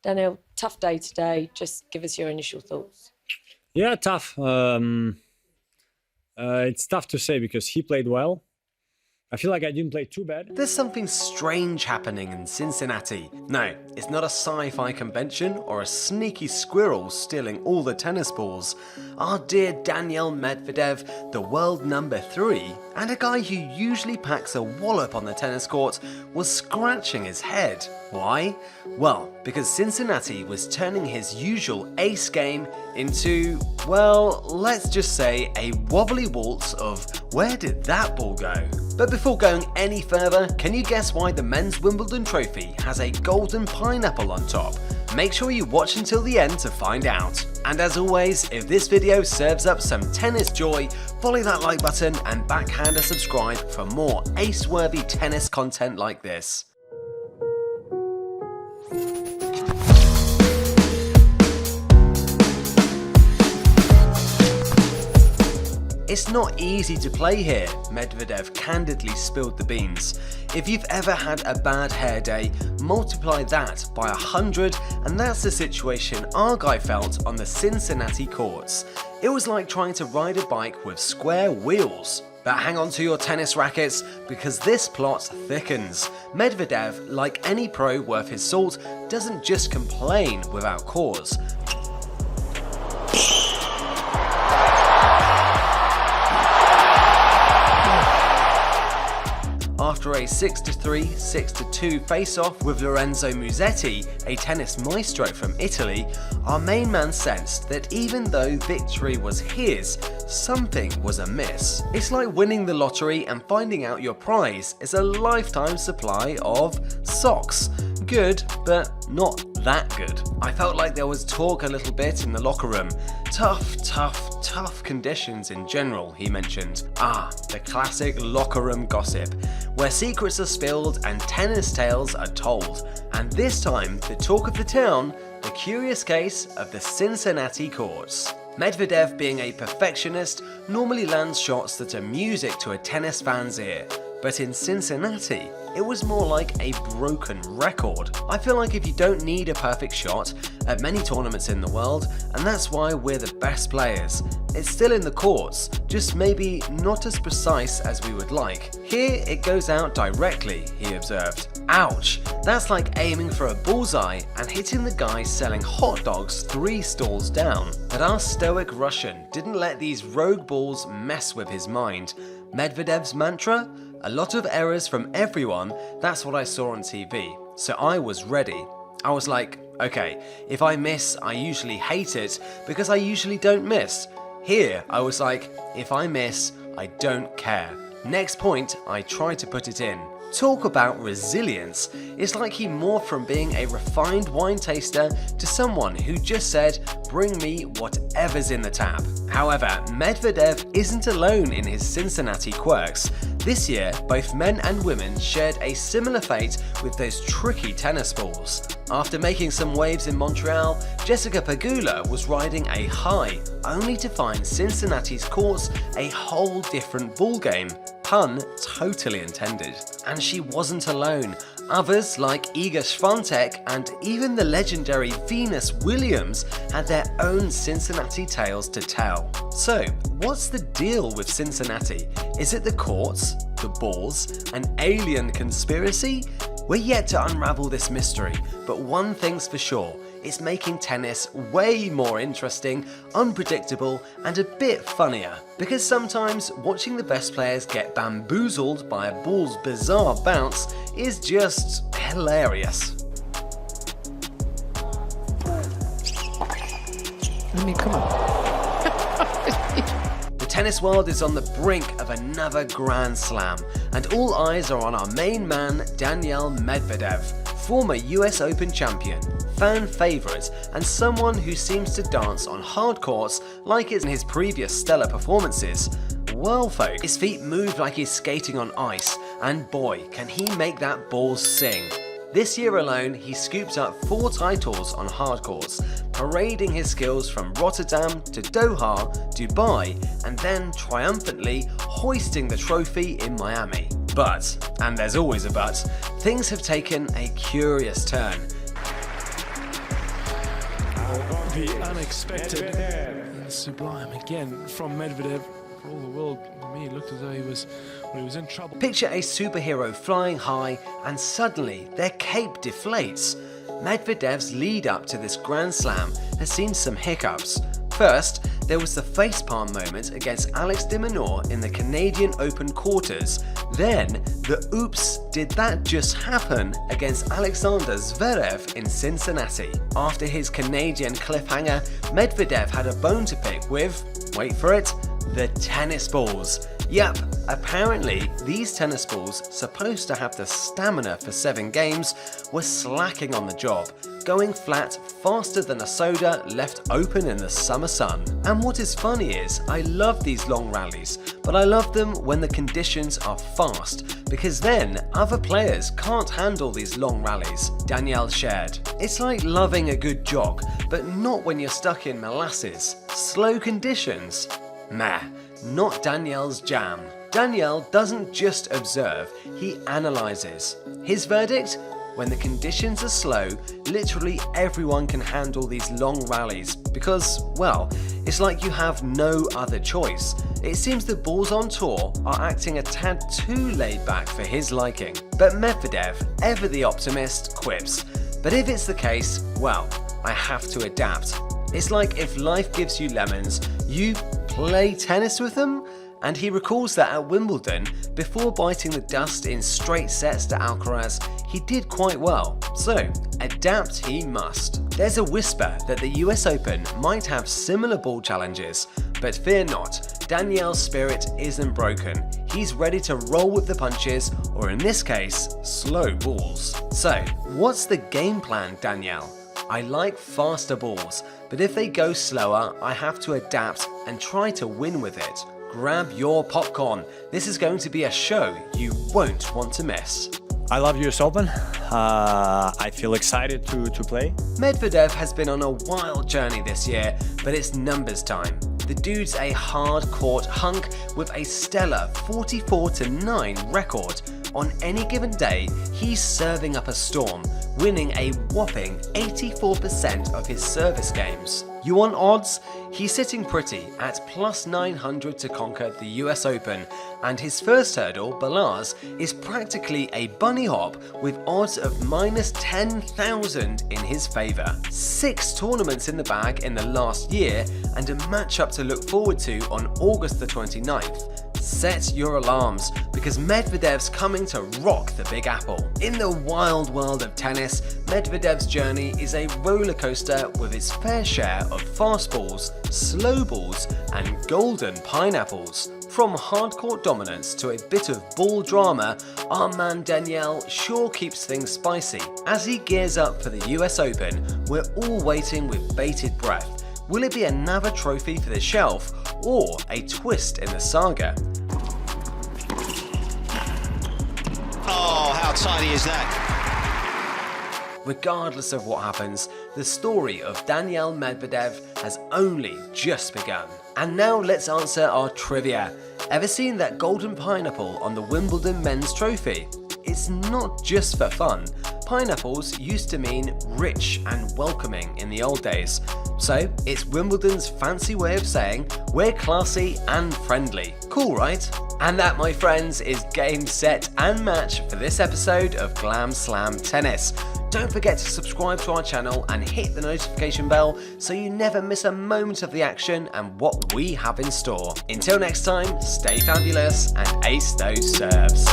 Daniel, tough day today. Just give us your initial thoughts. Yeah, tough. It's tough to say because he played well. I feel like I didn't play too bad. There's something strange happening in Cincinnati. No, it's not a sci-fi convention or a sneaky squirrel stealing all the tennis balls. Our dear Daniil Medvedev, the world number 3, and a guy who usually packs a wallop on the tennis court, was scratching his head. Why? Well, because Cincinnati was turning his usual ace game into, well, let's just say a wobbly waltz of where did that ball go? But before going any further, can you guess why the men's Wimbledon trophy has a golden pineapple on top? Make sure you watch until the end to find out. And as always, if this video serves up some tennis joy, follow that like button and backhand a subscribe for more ace-worthy tennis content like this. It's not easy to play here, Medvedev candidly spilled the beans. If you've ever had a bad hair day, multiply that by 100 and that's the situation our guy felt on the Cincinnati courts. It was like trying to ride a bike with square wheels. But hang on to your tennis rackets because this plot thickens. Medvedev, like any pro worth his salt, doesn't just complain without cause. After a 6-3, 6-2 face-off with Lorenzo Musetti, a tennis maestro from Italy, our main man sensed that even though victory was his, something was amiss. It's like winning the lottery and finding out your prize is a lifetime supply of socks. Good, but not that good. I felt like there was talk a little bit in the locker room. Tough conditions in general, he mentioned. The classic locker room gossip, where secrets are spilled and tennis tales are told. And this time, the talk of the town, the curious case of the Cincinnati courts. Medvedev, being a perfectionist, normally lands shots that are music to a tennis fan's ear. But in Cincinnati, it was more like a broken record. I feel like if you don't need a perfect shot at many tournaments in the world, and that's why we're the best players. It's still in the courts, just maybe not as precise as we would like. Here it goes out directly, he observed. Ouch, that's like aiming for a bullseye and hitting the guy selling hot dogs 3 stalls down. But our stoic Russian didn't let these rogue balls mess with his mind. Medvedev's mantra? A lot of errors from everyone, that's what I saw on TV. So I was ready. I was like, okay, if I miss, I usually hate it because I usually don't miss. Here, I was like, if I miss, I don't care. Next point, I try to put it in. Talk about resilience. It's like he morphed from being a refined wine taster to someone who just said, bring me whatever's in the tap. However, Medvedev isn't alone in his Cincinnati quirks. This year, both men and women shared a similar fate with those tricky tennis balls. After making some waves in Montreal, Jessica Pegula was riding a high, only to find Cincinnati's courts a whole different ballgame. Pun totally intended. And she wasn't alone. Others like Iga Swiatek and even the legendary Venus Williams had their own Cincinnati tales to tell. So, what's the deal with Cincinnati? Is it the courts, the balls, an alien conspiracy? We're yet to unravel this mystery, but one thing's for sure, it's making tennis way more interesting, unpredictable, and a bit funnier. Because sometimes watching the best players get bamboozled by a ball's bizarre bounce is just hilarious. I mean, come on. The tennis world is on the brink of another Grand Slam, and all eyes are on our main man, Daniil Medvedev, former US Open champion, fan favourite, and someone who seems to dance on hard courts like in his previous stellar performances. Well folks, his feet move like he's skating on ice, and boy, can he make that ball sing. This year alone, he scooped up 4 titles on hard courts, parading his skills from Rotterdam to Doha, Dubai, and then triumphantly hoisting the trophy in Miami. But, and there's always a but, things have taken a curious turn. the unexpected and sublime again from Medvedev. For all the world, to me, it looked as though he was in trouble. Picture a superhero flying high and suddenly their cape deflates. Medvedev's lead up to this Grand Slam has seen some hiccups. First, there was the facepalm moment against Alex de Minaur in the Canadian Open quarters. Then, the oops, did that just happen against Alexander Zverev in Cincinnati. After his Canadian cliffhanger, Medvedev had a bone to pick with, wait for it, the tennis balls. Yep, apparently these tennis balls, supposed to have the stamina for 7 games, were slacking on the job, going flat faster than a soda left open in the summer sun. And what is funny is, I love these long rallies, but I love them when the conditions are fast, because then other players can't handle these long rallies, Danielle shared. It's like loving a good jog, but not when you're stuck in molasses. Slow conditions? Meh, not Danielle's jam. Danielle doesn't just observe, he analyzes. His verdict? When the conditions are slow, literally everyone can handle these long rallies because, well, it's like you have no other choice. It seems the balls on tour are acting a tad too laid back for his liking. But Medvedev, ever the optimist, quips, but if it's the case, well, I have to adapt. It's like if life gives you lemons, you play tennis with them? And he recalls that at Wimbledon, before biting the dust in straight sets to Alcaraz, he did quite well. So, adapt he must. There's a whisper that the US Open might have similar ball challenges, but fear not, Danielle's spirit isn't broken. He's ready to roll with the punches, or in this case, slow balls. So, what's the game plan, Danielle? I like faster balls, but if they go slower, I have to adapt and try to win with it. Grab your popcorn. This is going to be a show you won't want to miss. I love US Open. I feel excited to play. Medvedev has been on a wild journey this year, but it's numbers time. The dude's a hard-court hunk with a stellar 44-9 record. On any given day, he's serving up a storm, winning a whopping 84% of his service games. You want odds? He's sitting pretty at plus 900 to conquer the US Open, and his first hurdle, Balazs, is practically a bunny hop with odds of minus 10,000 in his favour. 6 tournaments in the bag in the last year, and a matchup to look forward to on August the 29th. Set your alarms, because Medvedev's coming to rock the Big Apple. In the wild world of tennis, Medvedev's journey is a roller coaster with its fair share of fast balls, slow balls, and golden pineapples. From hard-court dominance to a bit of ball drama, our man Danielle sure keeps things spicy. As he gears up for the US Open, we're all waiting with bated breath. Will it be another trophy for the shelf, or a twist in the saga? Oh, how tidy is that? Regardless of what happens, the story of Daniel Medvedev has only just begun. And now let's answer our trivia. Ever seen that golden pineapple on the Wimbledon men's trophy? It's not just for fun. Pineapples used to mean rich and welcoming in the old days. So it's Wimbledon's fancy way of saying we're classy and friendly. Cool, right? And that, my friends, is game, set and match for this episode of Glam Slam Tennis. Don't forget to subscribe to our channel and hit the notification bell so you never miss a moment of the action and what we have in store. Until next time, stay fabulous and ace those serves.